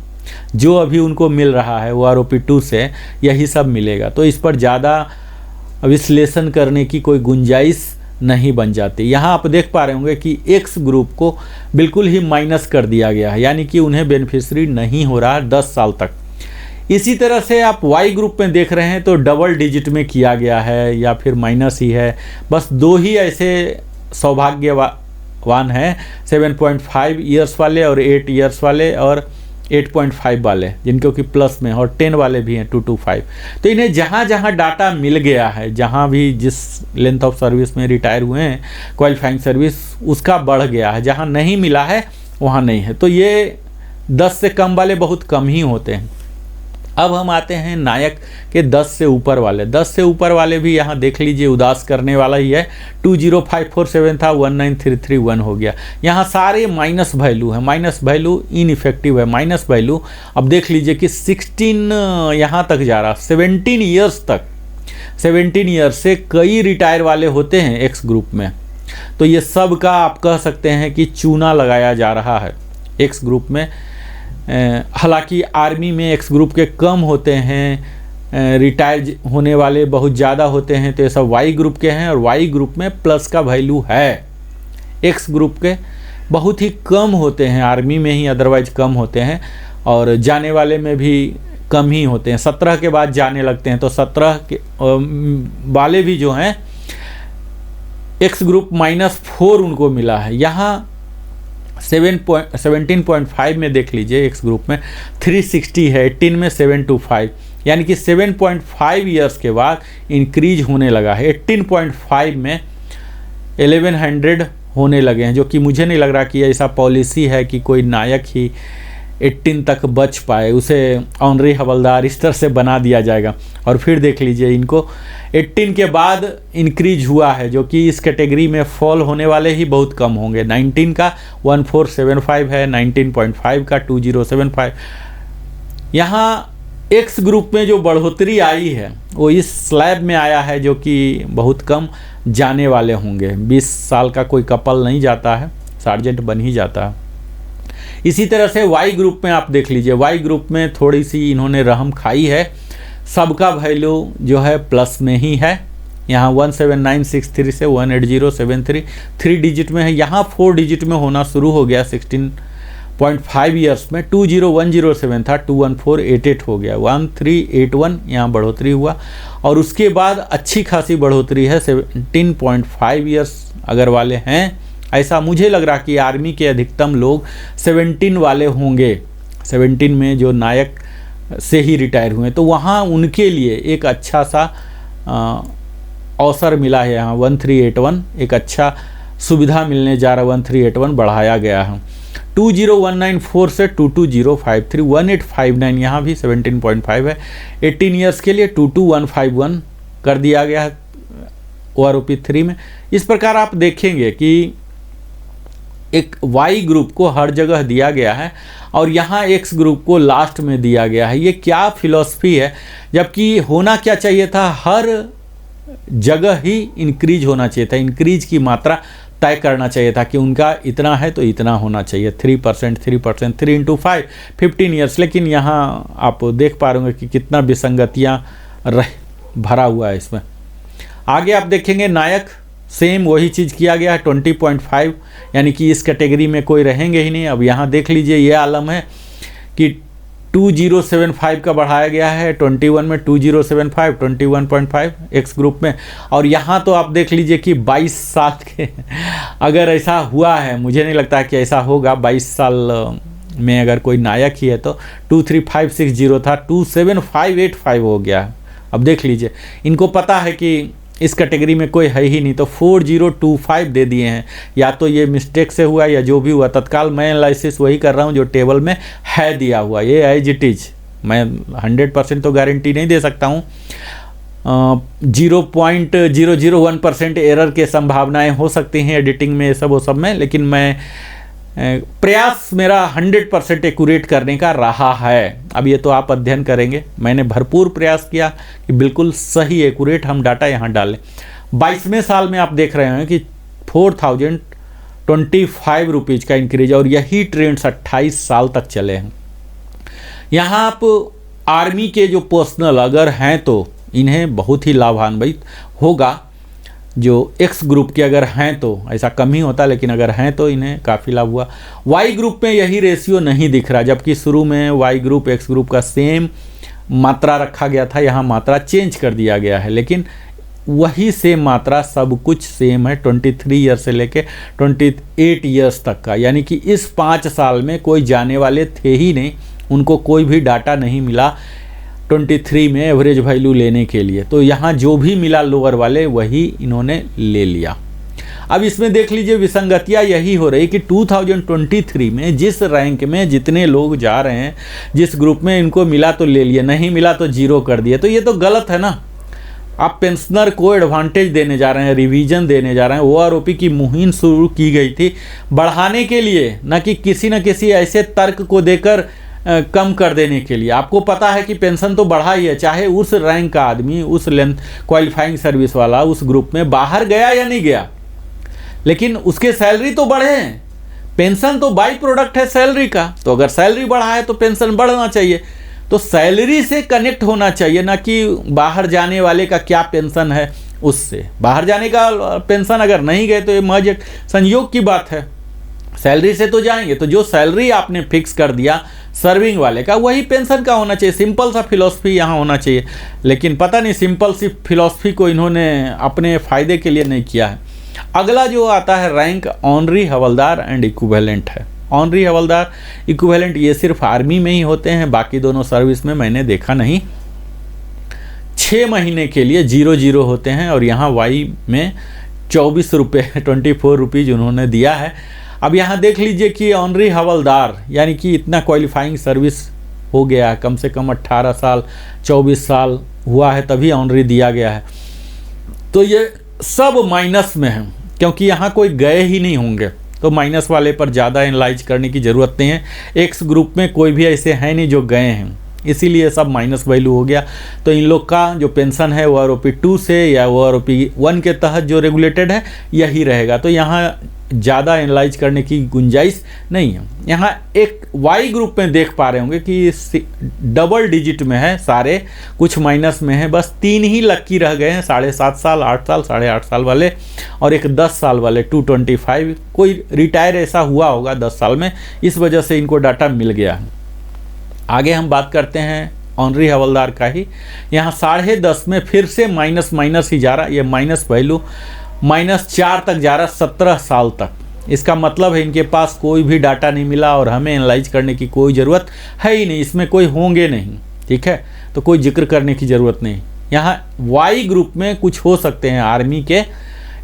जो अभी उनको मिल रहा है OROP 2 से यही सब मिलेगा। तो इस पर ज़्यादा विश्लेषण करने की कोई गुंजाइश नहीं बन जाती। यहाँ आप देख पा रहे होंगे कि एक्स ग्रुप को बिल्कुल ही माइनस कर दिया गया है, यानी कि उन्हें बेनिफिशरी नहीं हो रहा 10 साल तक। इसी तरह से आप वाई ग्रुप में देख रहे हैं तो डबल डिजिट में किया गया है या फिर माइनस ही है। बस 2 ही ऐसे सौभाग्यवान हैं, 7.5 ईयर्स वाले और 8 ईयर्स वाले और 8.5 वाले, जिनको कि प्लस में, और 10 वाले भी हैं 225। तो इन्हें जहाँ जहाँ डाटा मिल गया है, जहाँ भी जिस लेंथ ऑफ सर्विस में रिटायर हुए हैं क्वालिफाइंग सर्विस, उसका बढ़ गया है। जहाँ नहीं मिला है वहाँ नहीं है। तो ये 10 से कम वाले बहुत कम ही होते हैं। अब हम आते हैं नायक के 10 से ऊपर वाले। 10 से ऊपर वाले भी यहाँ देख लीजिए उदास करने वाला ही है। 20547 था, 19331 हो गया। यहाँ सारे माइनस वैल्यू है, माइनस वैल्यू इनइफेक्टिव है, माइनस वैल्यू। अब देख लीजिए कि 16 यहाँ तक जा रहा, 17 ईयर्स तक 17 ईयर से कई रिटायर वाले होते हैं एक्स ग्रुप में। तो ये सब का आप कह सकते हैं कि चूना लगाया जा रहा है एक्स ग्रुप में। हालांकि आर्मी में एक्स ग्रुप के कम होते हैं, रिटायर होने वाले बहुत ज़्यादा होते हैं, तो ये सब वाई ग्रुप के हैं। और वाई ग्रुप में प्लस का वैल्यू है, एक्स ग्रुप के बहुत ही कम होते हैं, आर्मी में ही अदरवाइज कम होते हैं, और जाने वाले में भी कम ही होते हैं। 17 के बाद जाने लगते हैं, तो 17 के वाले भी जो हैं एक्स ग्रुप -4 उनको मिला है। यहाँ 17.5 में देख लीजिए एक्स ग्रुप में 360 है, 18 में 725, यानी कि 7.5 ईयर्स के बाद इंक्रीज होने लगा है। 18.5 में 1100 होने लगे हैं, जो कि मुझे नहीं लग रहा कि ऐसा पॉलिसी है कि कोई नायक ही 18 तक बच पाए, उसे ऑनरी हवलदार इस तरह से बना दिया जाएगा। और फिर देख लीजिए इनको 18 के बाद इंक्रीज हुआ है, जो कि इस कैटेगरी में फॉल होने वाले ही बहुत कम होंगे। 19 का 1475 है, 19.5 का 2075। यहाँ एक्स ग्रुप में जो बढ़ोतरी आई है वो इस स्लैब में आया है, जो कि बहुत कम जाने वाले होंगे। 20 साल का कोई कपल नहीं जाता है, सार्जेंट बन ही जाता है। इसी तरह से वाई ग्रुप में आप देख लीजिए, वाई ग्रुप में थोड़ी सी इन्होंने रहम खाई है, सबका वैल्यू जो है प्लस में ही है। यहाँ 17963 से 18073 3 डिजिट में है, यहाँ 4 डिजिट में होना शुरू हो गया 16.5 ईयर्स में। 20107 था, 21488 हो गया, 1381 यहाँ बढ़ोतरी हुआ। और उसके बाद अच्छी खासी बढ़ोतरी है 17.5 ईयर्स अगर वाले हैं। ऐसा मुझे लग रहा कि आर्मी के अधिकतम लोग 17 वाले होंगे, 17 में जो नायक से ही रिटायर हुए, तो वहाँ उनके लिए एक अच्छा सा अवसर मिला है। यहाँ 1381 एक अच्छा सुविधा मिलने जा रहा, 1381 बढ़ाया गया है। 20194 से 22053, 1859 यहाँ भी 17.5 है। 18 ईयर्स के लिए 22151 कर दिया गया है OROP 3 में। इस प्रकार आप देखेंगे कि एक वाई ग्रुप को हर जगह दिया गया है और यहाँ एक्स ग्रुप को लास्ट में दिया गया है। ये क्या फिलॉसफी है, जबकि होना क्या चाहिए था, हर जगह ही इंक्रीज होना चाहिए था, इंक्रीज की मात्रा तय करना चाहिए था कि उनका इतना है तो इतना होना चाहिए, 3%, 3 इंटू 5, 15 ईयर्स। लेकिन यहाँ आप देख पा रहे होंगे कि कितना विसंगतियाँ भरा हुआ है इसमें। आगे आप देखेंगे नायक, सेम वही चीज़ किया गया है 20.5, यानी कि इस कैटेगरी में कोई रहेंगे ही नहीं। अब यहाँ देख लीजिए ये आलम है कि 2075 का बढ़ाया गया है, 21 में 2075, 21.5 एक्स ग्रुप में। और यहाँ तो आप देख लीजिए कि 22 साल के अगर ऐसा हुआ है, मुझे नहीं लगता कि ऐसा होगा, 22 साल में अगर कोई नायक ही है तो 23560 था, 27585 हो गया। अब देख लीजिए, इनको पता है कि इस कैटेगरी में कोई है ही नहीं, तो 4025 दे दिए हैं। या तो ये मिस्टेक से हुआ या जो भी हुआ, तत्काल मैं एनालिसिस वही कर रहा हूँ जो टेबल में है दिया हुआ, ये एज इट इज। मैं 100% तो गारंटी नहीं दे सकता हूँ, 0.001% एरर के संभावनाएं हो सकती हैं एडिटिंग में, ये सब वो सब में, लेकिन मैं प्रयास मेरा 100% एक्यूरेट करने का रहा है। अब ये तो आप अध्ययन करेंगे, मैंने भरपूर प्रयास किया कि बिल्कुल सही एक्यूरेट हम डाटा यहाँ डालें। 22वें साल में आप देख रहे हैं कि 4025 रुपीज़ का इंक्रीज, और यही ट्रेंड्स 28 साल तक चले हैं। यहाँ आप आर्मी के जो पर्सनल अगर हैं तो इन्हें बहुत ही लाभान्वित होगा, जो एक्स ग्रुप के अगर हैं तो ऐसा कम ही होता, लेकिन अगर हैं तो इन्हें काफ़ी लाभ हुआ। वाई ग्रुप में यही रेशियो नहीं दिख रहा, जबकि शुरू में वाई ग्रुप एक्स ग्रुप का सेम मात्रा रखा गया था, यहाँ मात्रा चेंज कर दिया गया है, लेकिन वही सेम मात्रा सब कुछ सेम है 23 ईयर से लेके 28 ईयर्स तक का। यानी कि इस 5 साल में कोई जाने वाले थे ही नहीं, उनको कोई भी डाटा नहीं मिला 23 में एवरेज वैल्यू लेने के लिए। तो यहाँ जो भी मिला लोअर वाले वही इन्होंने ले लिया। अब इसमें देख लीजिए विसंगतियाँ यही हो रही कि 2023 में जिस रैंक में जितने लोग जा रहे हैं, जिस ग्रुप में इनको मिला तो ले लिए, नहीं मिला तो जीरो कर दिए। तो ये तो गलत है ना। आप पेंशनर को एडवांटेज देने जा रहे हैं, रिवीजन देने जा रहे हैं। OROP की मुहिम शुरू की गई थी बढ़ाने के लिए, न कि किसी न किसी ऐसे तर्क को देकर कम कर देने के लिए। आपको पता है कि पेंशन तो बढ़ा ही है, चाहे उस रैंक का आदमी, उस लेंथ क्वालिफाइंग सर्विस वाला उस ग्रुप में बाहर गया या नहीं गया, लेकिन उसके सैलरी तो बढ़े हैं। पेंशन तो बाई प्रोडक्ट है सैलरी का, तो अगर सैलरी बढ़ा है तो पेंशन बढ़ना चाहिए। तो सैलरी से कनेक्ट होना चाहिए, ना कि बाहर जाने वाले का क्या पेंशन है उससे। बाहर जाने का पेंशन अगर नहीं गए तो ये महज एक संयोग की बात है, सैलरी से तो जाएंगे। तो जो सैलरी आपने फिक्स कर दिया सर्विंग वाले का, वही पेंशन का होना चाहिए। सिंपल सा फिलॉसफी यहाँ होना चाहिए, लेकिन पता नहीं सिंपल सी फिलॉसफी को इन्होंने अपने फ़ायदे के लिए नहीं किया है। अगला जो आता है rank honorary havildar and equivalent है। ऑनरी हवलदार इक्विवेलेंट ये सिर्फ आर्मी में ही होते हैं, बाकी दोनों सर्विस में मैंने देखा नहीं। 6 महीने के लिए 0-0 होते हैं और यहाँ वाई में 24 रुपये 24 रुपीज़ उन्होंने दिया है। अब यहाँ देख लीजिए कि ऑनरी हवलदार यानी कि इतना क्वालिफाइंग सर्विस हो गया है, कम से कम 18 साल 24 साल हुआ है तभी ऑनरी दिया गया है। तो ये सब माइनस में है, क्योंकि यहाँ कोई गए ही नहीं होंगे, तो माइनस वाले पर ज़्यादा एनालाइज करने की ज़रूरत नहीं है। एक्स ग्रुप में कोई भी ऐसे हैं नहीं जो गए हैं, इसीलिए सब माइनस वैल्यू हो गया। तो इन लोग का जो पेंशन है वो आरओपी 2 से या वो आरओपी 1 के तहत जो रेगुलेटेड है यही रहेगा। तो यहाँ ज़्यादा एनालाइज करने की गुंजाइश नहीं है। यहाँ एक वाई ग्रुप में देख पा रहे होंगे कि डबल डिजिट में है सारे, कुछ माइनस में है, बस 3 ही लक्की रह गए हैं, 7.5 साल, 8 साल, 8.5 साल वाले और एक 10 साल वाले 225। कोई रिटायर ऐसा हुआ होगा 10 साल में, इस वजह से इनको डाटा मिल गया है। आगे हम बात करते हैं ऑनरी हवलदार का ही। यहाँ 10.5 में फिर से माइनस ही जा रहा, ये माइनस वैल्यू -4 तक जा रहा, 17 साल तक। इसका मतलब है इनके पास कोई भी डाटा नहीं मिला और हमें एनालाइज करने की कोई ज़रूरत है ही नहीं, इसमें कोई होंगे नहीं, ठीक है, तो कोई जिक्र करने की ज़रूरत नहीं। यहाँ वाई ग्रुप में कुछ हो सकते हैं आर्मी के,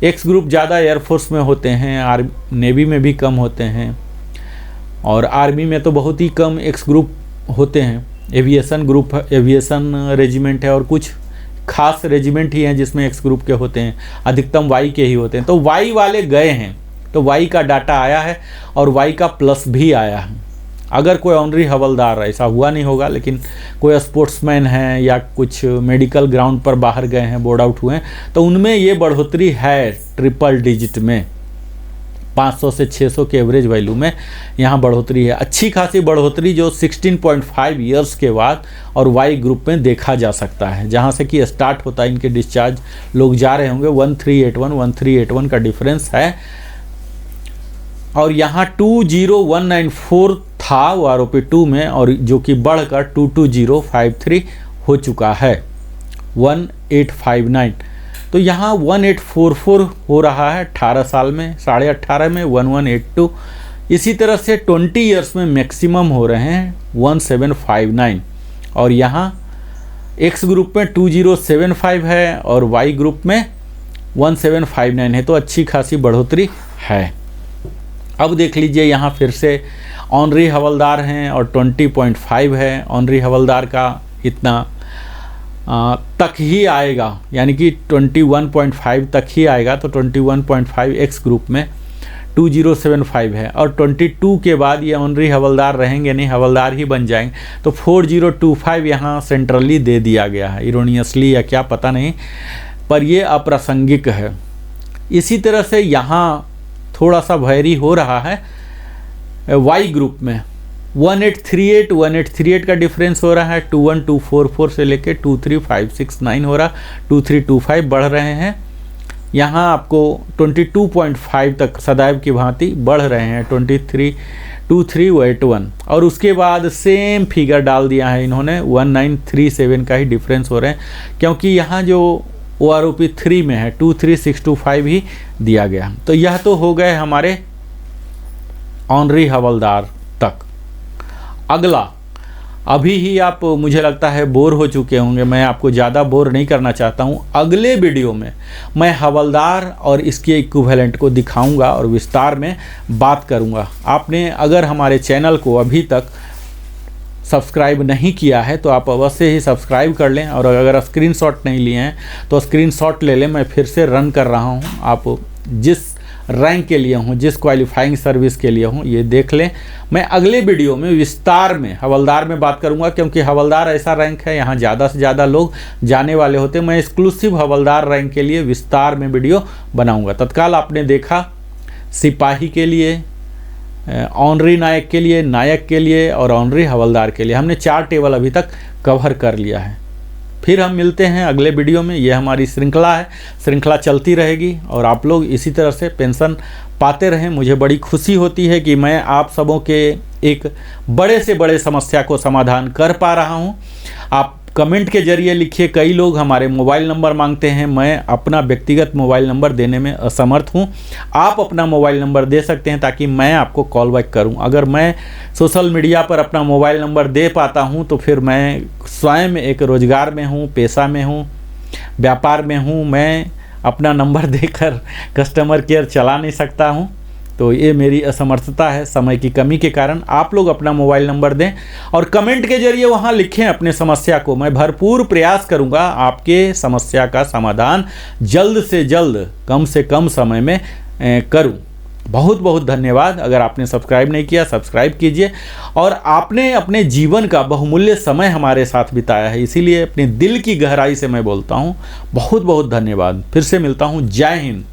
एक्स ग्रुप ज़्यादा एयरफोर्स में होते हैं, नेवी में भी कम होते हैं और आर्मी में तो बहुत ही कम एक्स ग्रुप होते हैं। एविएशन ग्रुप, एविएशन रेजिमेंट है और कुछ खास रेजिमेंट ही हैं जिसमें एक्स ग्रुप के होते हैं, अधिकतम वाई के ही होते हैं। तो वाई वाले गए हैं तो वाई का डाटा आया है और वाई का प्लस भी आया है। अगर कोई ऑनरी हवलदार, ऐसा हुआ नहीं होगा, लेकिन कोई स्पोर्ट्समैन है या कुछ मेडिकल ग्राउंड पर बाहर गए हैं, बोर्ड आउट हुए हैं, तो उनमें ये बढ़ोतरी है ट्रिपल डिजिट में, 500 से 600 के एवरेज वैल्यू में यहाँ बढ़ोतरी है, अच्छी खासी बढ़ोतरी जो 16.5 ईयर्स के बाद और वाई ग्रुप में देखा जा सकता है, जहाँ से कि स्टार्ट होता है इनके डिस्चार्ज, लोग जा रहे होंगे 1381 का डिफरेंस है। और यहाँ 20194 था वो आरओपी 2 में, और जो कि बढ़कर 22053 हो चुका है, 1859। तो यहाँ 1844 हो रहा है 18 साल में, 18.5 में 1182। इसी तरह से 20 ईयर्स में मैक्सिमम हो रहे हैं 1759। और यहाँ एक्स ग्रुप में 2075 है और वाई ग्रुप में 1759 है, तो अच्छी खासी बढ़ोतरी है। अब देख लीजिए यहाँ फिर से ऑनरी हवलदार हैं और 20.5 है, ऑनरी हवलदार का इतना तक ही आएगा, यानी कि 21.5 तक ही आएगा। तो 21.5 एक्स ग्रुप में 2075 है और 22 के बाद ये ऑनरी हवलदार रहेंगे नहीं, हवलदार ही बन जाएंगे। तो 4025 यहाँ सेंट्रली दे दिया गया है, इरोनियसली या क्या पता नहीं, पर ये अप्रासंगिक है। इसी तरह से यहाँ थोड़ा सा वैरी हो रहा है वाई ग्रुप में, 1838 का डिफरेंस हो रहा है, 21244 से लेके 23569 हो रहा, 2325 बढ़ रहे हैं। यहाँ आपको 22.5 तक सदैव की भांति बढ़ रहे हैं, 2381। और उसके बाद सेम फिगर डाल दिया है इन्होंने, 1937 का ही डिफरेंस हो रहे हैं, क्योंकि यहाँ जो OROP 3 में है 23625 ही दिया गया। तो यह तो हो गए हमारे ऑनरी हवलदार तक। अगला, अभी ही आप मुझे लगता है बोर हो चुके होंगे, मैं आपको ज़्यादा बोर नहीं करना चाहता हूँ। अगले वीडियो में मैं हवलदार और इसके इक्विवेलेंट को दिखाऊंगा और विस्तार में बात करूँगा। आपने अगर हमारे चैनल को अभी तक सब्सक्राइब नहीं किया है तो आप अवश्य ही सब्सक्राइब कर लें, और अगर स्क्रीनशॉट नहीं लिए हैं तो स्क्रीनशॉट ले लें। मैं फिर से रन कर रहा हूँ, आप जिस रैंक के लिए हूँ, जिस क्वालिफाइंग सर्विस के लिए हूँ, ये देख लें। मैं अगले वीडियो में विस्तार में हवलदार में बात करूँगा, क्योंकि हवलदार ऐसा रैंक है यहाँ ज़्यादा से ज़्यादा लोग जाने वाले होते। मैं एक्सक्लूसिव हवलदार रैंक के लिए विस्तार में वीडियो बनाऊँगा। तत्काल आपने देखा सिपाही के लिए, ऑनरी नायक के लिए, नायक के लिए और ऑनरी हवलदार के लिए हमने 4 टेबल अभी तक कवर कर लिया है। फिर हम मिलते हैं अगले वीडियो में। ये हमारी श्रृंखला है, श्रृंखला चलती रहेगी और आप लोग इसी तरह से पेंशन पाते रहें। मुझे बड़ी खुशी होती है कि मैं आप सबों के एक बड़े से बड़े समस्या को समाधान कर पा रहा हूँ। आप कमेंट के जरिए लिखिए, कई लोग हमारे मोबाइल नंबर मांगते हैं, मैं अपना व्यक्तिगत मोबाइल नंबर देने में असमर्थ हूं। आप अपना मोबाइल नंबर दे सकते हैं ताकि मैं आपको कॉल बैक करूं। अगर मैं सोशल मीडिया पर अपना मोबाइल नंबर दे पाता हूं तो फिर मैं स्वयं एक रोजगार में हूं, पेशा में हूं, व्यापार में हूं। मैं अपना नंबर देकर कस्टमर केयर चला नहीं सकता हूं। तो ये मेरी असमर्थता है समय की कमी के कारण। आप लोग अपना मोबाइल नंबर दें और कमेंट के जरिए वहाँ लिखें अपने समस्या को। मैं भरपूर प्रयास करूँगा आपके समस्या का समाधान जल्द से जल्द, कम से कम समय में करूँ। बहुत बहुत धन्यवाद। अगर आपने सब्सक्राइब नहीं किया, सब्सक्राइब कीजिए। और आपने अपने जीवन का बहुमूल्य समय हमारे साथ बिताया है, इसीलिए अपने दिल की गहराई से मैं बोलता हूँ बहुत बहुत धन्यवाद। फिर से मिलता हूँ। जय हिंद।